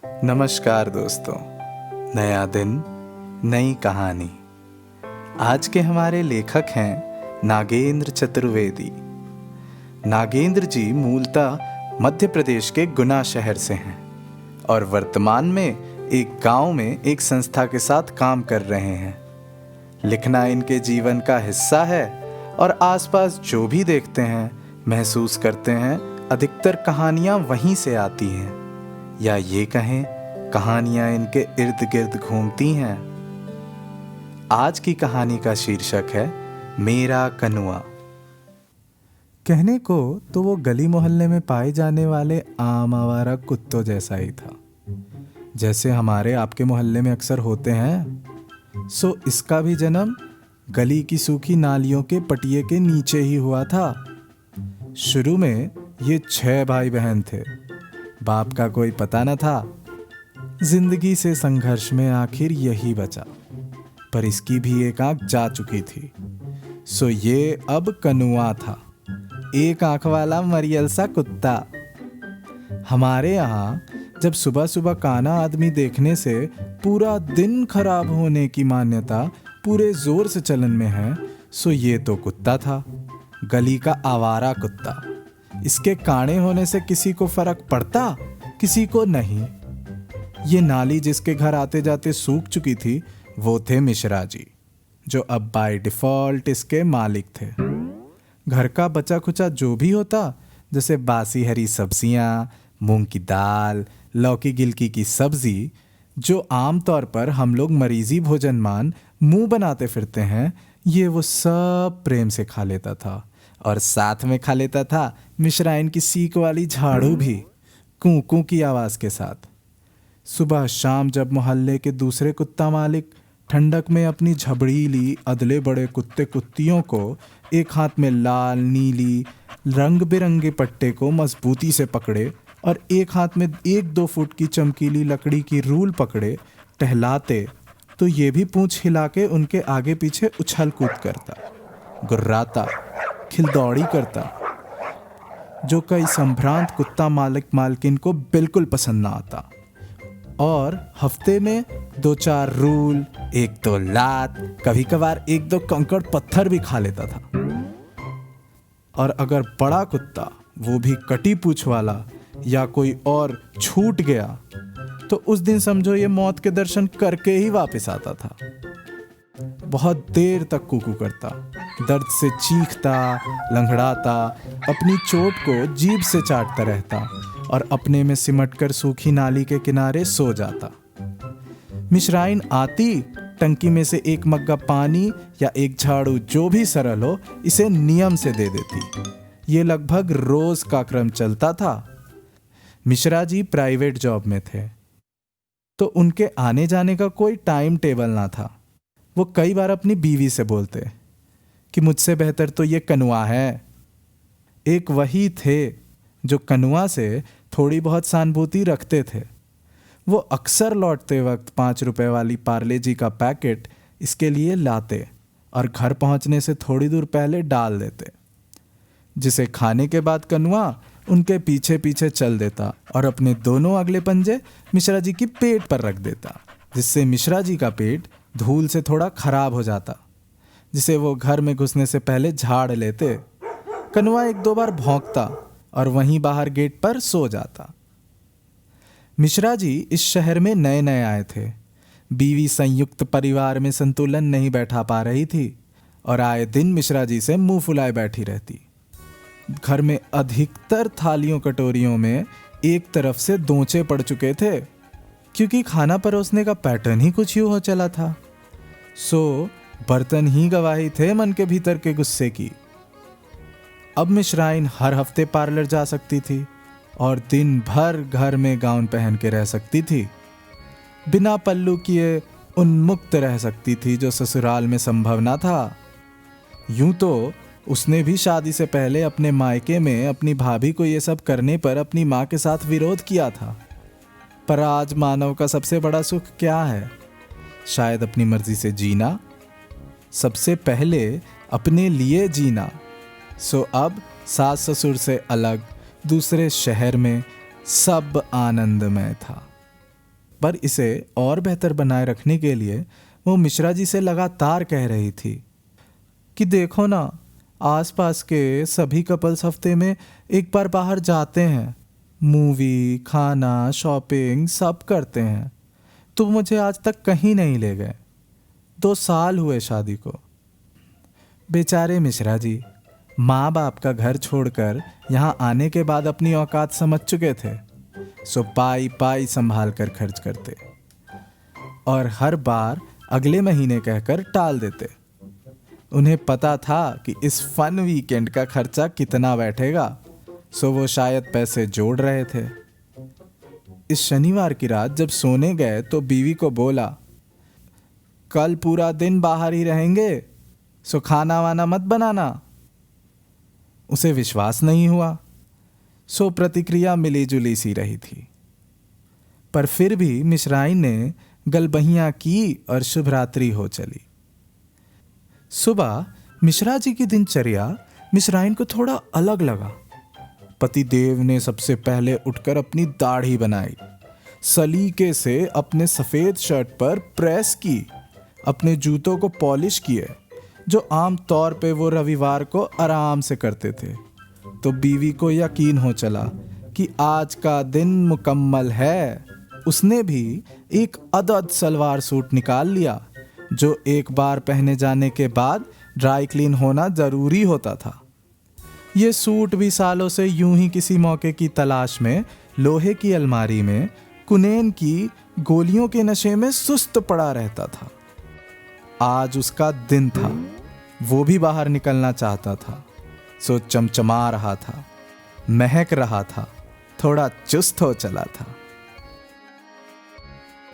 नमस्कार दोस्तों। नया दिन, नई कहानी। आज के हमारे लेखक हैं नागेंद्र चतुर्वेदी। नागेंद्र जी मूलतः मध्य प्रदेश के गुना शहर से हैं और वर्तमान में एक गांव में एक संस्था के साथ काम कर रहे हैं। लिखना इनके जीवन का हिस्सा है और आसपास जो भी देखते हैं, महसूस करते हैं, अधिकतर कहानियां वहीं से आती हैं, या ये कहें कहानियां इनके इर्द गिर्द घूमती हैं। आज की कहानी का शीर्षक है मेरा कनुआ। कहने को तो वो गली मोहल्ले में पाए जाने वाले आम आवारा कुत्तों जैसा ही था, जैसे हमारे आपके मोहल्ले में अक्सर होते हैं। सो इसका भी जन्म गली की सूखी नालियों के पटिए के नीचे ही हुआ था। शुरू में ये 6 भाई बहन थे। बाप का कोई पता न था। जिंदगी से संघर्ष में आखिर यही बचा, पर इसकी भी एक आंख जा चुकी थी। सो ये अब कनुआ था, एक आंख वाला मरियल सा कुत्ता। हमारे यहाँ जब सुबह सुबह काना आदमी देखने से पूरा दिन खराब होने की मान्यता पूरे जोर से चलन में है, सो ये तो कुत्ता था, गली का आवारा कुत्ता। इसके काणे होने से किसी को फर्क पड़ता, किसी को नहीं। ये नाली जिसके घर आते जाते सूख चुकी थी, वो थे मिश्रा जी, जो अब बाय डिफॉल्ट इसके मालिक थे। घर का बचा खुचा जो भी होता, जैसे बासी हरी सब्जियां, मूंग की दाल, लौकी गिलकी की सब्जी, जो आमतौर पर हम लोग मरीजी भोजन मान मुंह बनाते फिरते हैं, ये वो सब प्रेम से खा लेता था। और साथ में खा लेता था मिश्राइन की सीख वाली झाड़ू भी, कूं कूं की आवाज के साथ। सुबह शाम जब मोहल्ले के दूसरे कुत्ता मालिक ठंडक में अपनी झबड़ीली अदले बड़े कुत्ते कुत्तियों को एक हाथ में लाल नीली रंग बिरंगे पट्टे को मजबूती से पकड़े और एक हाथ में 1-2 फुट की चमकीली लकड़ी की रूल पकड़े टहलाते, तो ये भी पूंछ हिला के उनके आगे पीछे उछल कूद करता, गुर्राता, खिलदौड़ी करता, जो कई संभ्रांत कुत्ता मालिक मालकिन को बिल्कुल पसंद ना आता। और हफ्ते में 2-4 रूल, 1-2 लात, कभी कभार 1-2 कंकड़ पत्थर भी खा लेता था। और अगर बड़ा कुत्ता, वो भी कटी पूंछ वाला, या कोई और छूट गया, तो उस दिन समझो ये मौत के दर्शन करके ही वापस आता था। बहुत देर तक कूकू करता, दर्द से चीखता, लंगड़ाता, अपनी चोट को जीभ से चाटता रहता और अपने में सिमटकर सूखी नाली के किनारे सो जाता। मिश्राइन आती, टंकी में से एक मग्गा पानी या एक झाड़ू जो भी सरल हो, इसे नियम से दे देती। ये लगभग रोज का क्रम चलता था। मिश्रा जी प्राइवेट जॉब में थे, तो उनके आने जाने का कोई टाइम टेबल ना था। वो कई बार अपनी बीवी से बोलते कि मुझसे बेहतर तो ये कनुआ है। एक वही थे जो कनुआ से थोड़ी बहुत सहानुभूति रखते थे। वो अक्सर लौटते वक्त 5 रुपए वाली पार्ले जी का पैकेट इसके लिए लाते और घर पहुंचने से थोड़ी दूर पहले डाल देते, जिसे खाने के बाद कनुआ उनके पीछे पीछे चल देता और अपने दोनों अगले पंजे मिश्रा जी की पेट पर रख देता, जिससे मिश्रा जी का पेट धूल से थोड़ा खराब हो जाता, जिसे वो घर में घुसने से पहले झाड़ लेते। कनुआ 1-2 बार भौंकता और वहीं बाहर गेट पर सो जाता। मिश्रा जी इस शहर में नए नए आए थे। बीवी संयुक्त परिवार में संतुलन नहीं बैठा पा रही थी और आए दिन मिश्रा जी से मुंह फुलाए बैठी रहती। घर में अधिकतर थालियों कटोरियों में एक तरफ से दोंचे पड़ चुके थे, क्योंकि खाना परोसने का पैटर्न ही कुछ यूं हो चला था। सो बर्तन ही गवाही थे मन के भीतर के गुस्से की। अब मिश्राइन हर हफ्ते पार्लर जा सकती थी और दिन भर घर में गाउन पहन के रह सकती थी। बिना पल्लू किए उन्मुक्त रह सकती थी, जो ससुराल में संभव ना था। यूं तो उसने भी शादी से पहले अपने मायके में अपनी भाभी को ये सब करने पर अपनी माँ के साथ विरोध किया था। पर आज मानव का सबसे बड़ा सुख क्या है? शायद अपनी मर्जी से जीना, सबसे पहले अपने लिए जीना। सो अब सास ससुर से अलग दूसरे शहर में सब आनंदमय था। पर इसे और बेहतर बनाए रखने के लिए वो मिश्रा जी से लगातार कह रही थी कि देखो ना, आसपास के सभी कपल्स हफ्ते में एक बार बाहर जाते हैं, मूवी, खाना, शॉपिंग सब करते हैं। तुम मुझे आज तक कहीं नहीं ले गए। 2 साल हुए शादी को। बेचारे मिश्रा जी माँ बाप का घर छोड़कर यहाँ आने के बाद अपनी औकात समझ चुके थे, सो पाई पाई संभाल कर खर्च करते और हर बार अगले महीने कहकर टाल देते। उन्हें पता था कि इस फन वीकेंड का खर्चा कितना बैठेगा, सो वो शायद पैसे जोड़ रहे थे। इस शनिवार की रात जब सोने गए तो बीवी को बोला, कल पूरा दिन बाहर ही रहेंगे, सो खाना वाना मत बनाना। उसे विश्वास नहीं हुआ, सो प्रतिक्रिया मिली जुली सी रही थी। पर फिर भी मिश्राइन ने गलबहियां की और शुभ रात्रि हो चली। सुबह मिश्रा जी की दिनचर्या मिश्राइन को थोड़ा अलग लगा। पतिदेव ने सबसे पहले उठकर अपनी दाढ़ी बनाई, सलीके से अपने सफ़ेद शर्ट पर प्रेस की, अपने जूतों को पॉलिश किए, जो आम तौर पे वो रविवार को आराम से करते थे। तो बीवी को यकीन हो चला कि आज का दिन मुकम्मल है। उसने भी एक अदद सलवार सूट निकाल लिया, जो एक बार पहने जाने के बाद ड्राई क्लीन होना ज़रूरी होता था। ये सूट भी सालों से यूं ही किसी मौके की तलाश में लोहे की अलमारी में कुनैन की गोलियों के नशे में सुस्त पड़ा रहता था। आज उसका दिन था, वो भी बाहर निकलना चाहता था, सो चमचमा रहा था, महक रहा था, थोड़ा चुस्त हो चला था।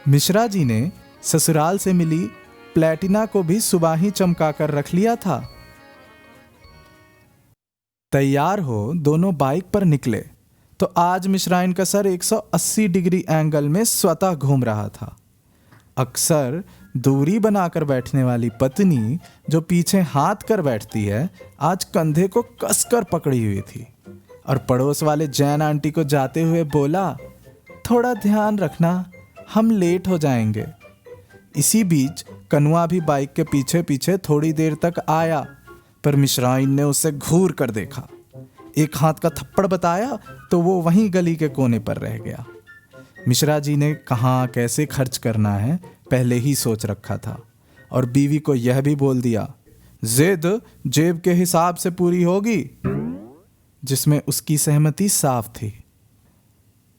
मिश्रा जी ने ससुराल से मिली प्लेटिना को भी सुबह ही चमका कर रख लिया था। तैयार हो दोनों बाइक पर निकले तो आज मिश्राइन का सर 180 डिग्री एंगल में स्वतः घूम रहा था। अक्सर दूरी बनाकर बैठने वाली पत्नी जो पीछे हाथ कर बैठती है, आज कंधे को कसकर पकड़ी हुई थी और पड़ोस वाले जैन आंटी को जाते हुए बोला, थोड़ा ध्यान रखना, हम लेट हो जाएंगे। इसी बीच कनुआ भी बाइक के पीछे पीछे थोड़ी देर तक आया, पर मिश्राइन ने उसे घूर कर देखा, एक हाथ का थप्पड़ बताया तो वो वहीं गली के कोने पर रह गया। मिश्रा जी ने कहाँ कैसे खर्च करना है पहले ही सोच रखा था और बीवी को यह भी बोल दिया, जिद जेब के हिसाब से पूरी होगी, जिसमें उसकी सहमति साफ थी।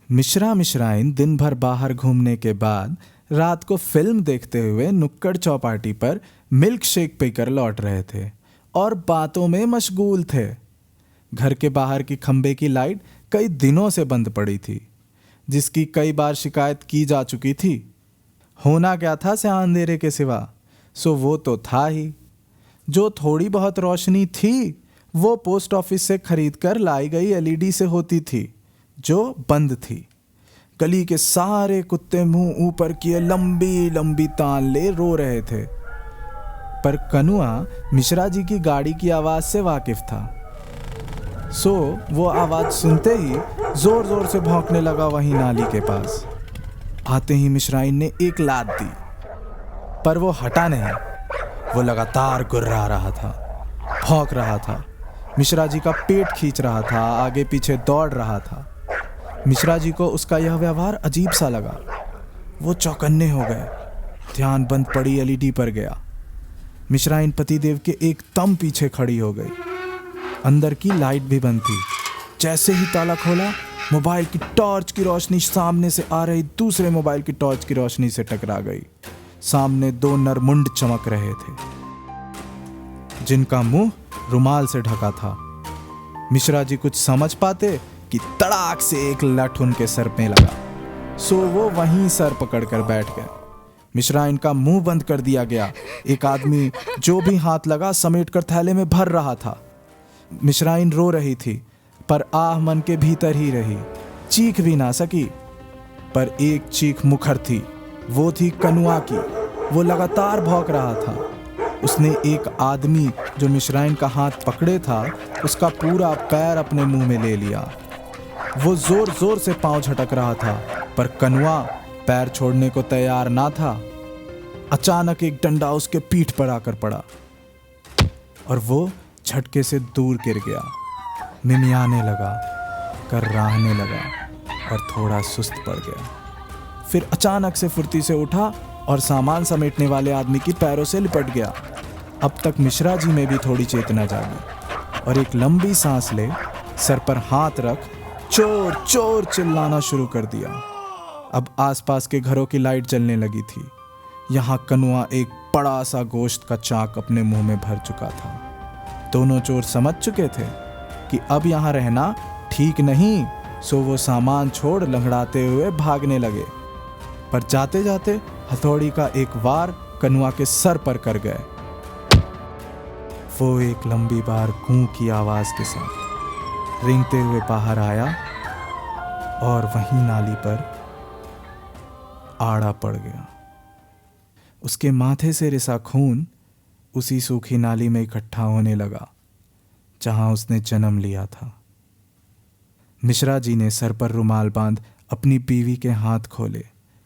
मिश्राइन दिन भर बाहर घूमने के बाद रात को फिल्म देखते हुए नुक्कड़ चौपाटी पर मिल्क शेक पीकर लौट रहे थे और बातों में मशगूल थे। घर के बाहर की खंबे की लाइट कई दिनों से बंद पड़ी थी, जिसकी कई बार शिकायत की जा चुकी थी। होना क्या था स्याह अंधेरे के सिवा, सो वो तो था ही। जो थोड़ी बहुत रोशनी थी वो पोस्ट ऑफिस से खरीद कर लाई गई एलईडी से होती थी, जो बंद थी। गली के सारे कुत्ते मुंह ऊपर किए लंबी लंबी तान ले रो रहे थे, पर कनुआ मिश्रा जी की गाड़ी की आवाज़ से वाकिफ था, सो वो आवाज़ सुनते ही जोर जोर से भौंकने लगा वहीं नाली के पास। आते ही मिश्राइन ने एक लात दी, पर वो हटा नहीं। वो लगातार गुर्रा रहा था, भौंक रहा था, मिश्रा जी का पेट खींच रहा था, आगे पीछे दौड़ रहा था। मिश्रा जी को उसका यह व्यवहार अजीब सा लगा। वो चौकन्ने हो गए, ध्यान बंद पड़ी एलईडी पर गया। मिश्राइन पतिदेव के एकदम पीछे खड़ी हो गई। अंदर की लाइट भी बंद थी। जैसे ही ताला खोला, मोबाइल की टॉर्च की रोशनी सामने से आ रही दूसरे मोबाइल की टॉर्च की रोशनी से टकरा गई। सामने 2 नरमुंड चमक रहे थे, जिनका मुंह रुमाल से ढका था। मिश्रा जी कुछ समझ पाते कि तड़ाक से एक लठ उनके सर पे लगा, सो वो वहीं सर पकड़कर बैठ गए। मिश्राइन का मुंह बंद कर दिया गया। एक आदमी जो भी हाथ लगा समेटकर थैले में भर रहा था। मिश्राइन रो रही थी, पर आह मन के भीतर ही रही, चीख भी ना सकी। पर एक चीख मुखर थी, वो थी कनुआ की। वो लगातार भौंक रहा था। उसने एक आदमी जो मिश्राइन का हाथ पकड़े था, उसका पूरा पैर अपने मुंह में ले लिया। वो जोर जोर से पांव झटक रहा था, पर कनुआ पैर छोड़ने को तैयार ना था, अचानक एक डंडा उसके पीठ पर आकर पड़ा और वो झटके से दूर गिर गया। मिमियाने लगा, कर्राहने लगा और थोड़ा सुस्त पड़ गया। फिर अचानक से फुर्ती से उठा और सामान समेटने वाले आदमी की पैरों से लिपट गया। अब तक मिश्रा जी में भी थोड़ी चेतना जागी और एक लंबी सांस ले सर पर हाथ रख चोर चोर चिल्लाना शुरू कर दिया। अब आसपास के घरों की लाइट जलने लगी थी। यहाँ कनुआ एक बड़ा सा गोश्त का चाक अपने मुंह में भर चुका था। दोनों चोर समझ चुके थे कि अब यहाँ रहना ठीक नहीं, सो वो सामान छोड़ लंगड़ाते हुए भागने लगे। पर जाते जाते हथौड़ी का एक वार कनुआ के सर पर कर गए। वो एक लंबी बार गूं की आवाज के साथ रेंगते हुए बाहर आया और वहीं नाली पर आड़ा पड़ गया। उसके माथे से रिसा खून उसी सूखी नाली में इकट्ठा होने लगा जहां उसने जन्म लिया था। मिश्रा जी ने सर पर रुमाल बांध अपनी बीवी के हाथ खोले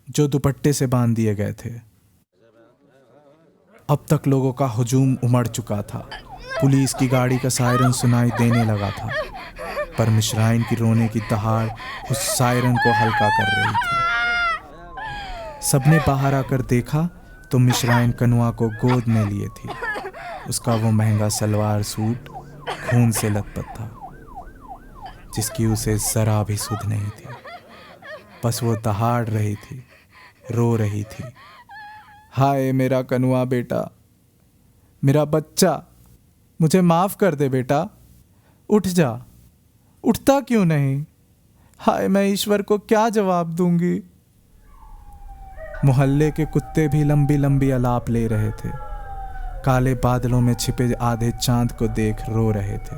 जो दुपट्टे से बांध दिए गए थे। अब तक लोगों का हुजूम उमड़ चुका था। पुलिस की गाड़ी का सायरन सुनाई देने लगा था, पर मिश्राइन की रोने की दहाड़ उस सायरन को हल्का कर रही थी। सबने बाहर आकर देखा तो मिश्राइन कनुआ को गोद में लिए थी। उसका वो महंगा सलवार सूट खून से लथपथ था, जिसकी उसे जरा भी सुध नहीं थी। बस वो दहाड़ रही थी, रो रही थी, हाय मेरा कनुआ बेटा, मेरा बच्चा, मुझे माफ कर दे बेटा, उठ जा, उठता क्यों नहीं? हाय मैं ईश्वर को क्या जवाब दूंगी? मोहल्ले के कुत्ते भी लंबी लंबी अलाप ले रहे थे। काले बादलों में छिपे आधे चांद को देख रो रहे थे।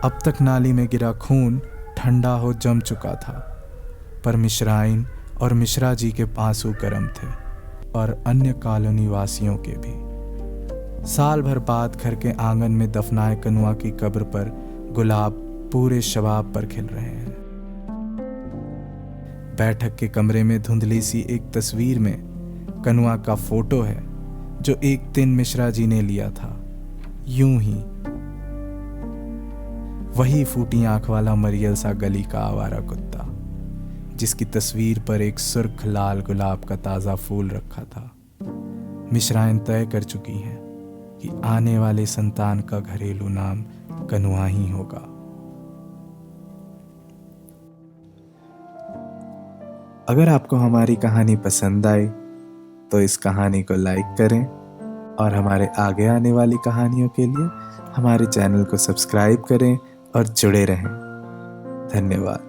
अब तक नाली में गिरा खून ठंडा हो जम चुका था, पर मिश्राइन और मिश्रा जी के आंसू गर्म थे और अन्य कॉलोनी वासियों के भी। साल भर बाद घर के आंगन में दफनाए कनुआ की कब्र पर गुलाब पूरे शबाब पर खिल रहे हैं। बैठक के कमरे में धुंधली सी एक तस्वीर में कनुआ का फोटो है जो एक दिन मिश्रा जी ने लिया था। यूं ही वही फूटी आंख वाला मरियल सा गली का आवारा कुत्ता, जिसकी तस्वीर पर एक सुर्ख लाल गुलाब का ताजा फूल रखा था। मिश्राइन तय कर चुकी हैं कि आने वाले संतान का घरेलू नाम कनुआ ही होगा। अगर आपको हमारी कहानी पसंद आई तो इस कहानी को लाइक करें और हमारे आगे आने वाली कहानियों के लिए हमारे चैनल को सब्सक्राइब करें और जुड़े रहें। धन्यवाद।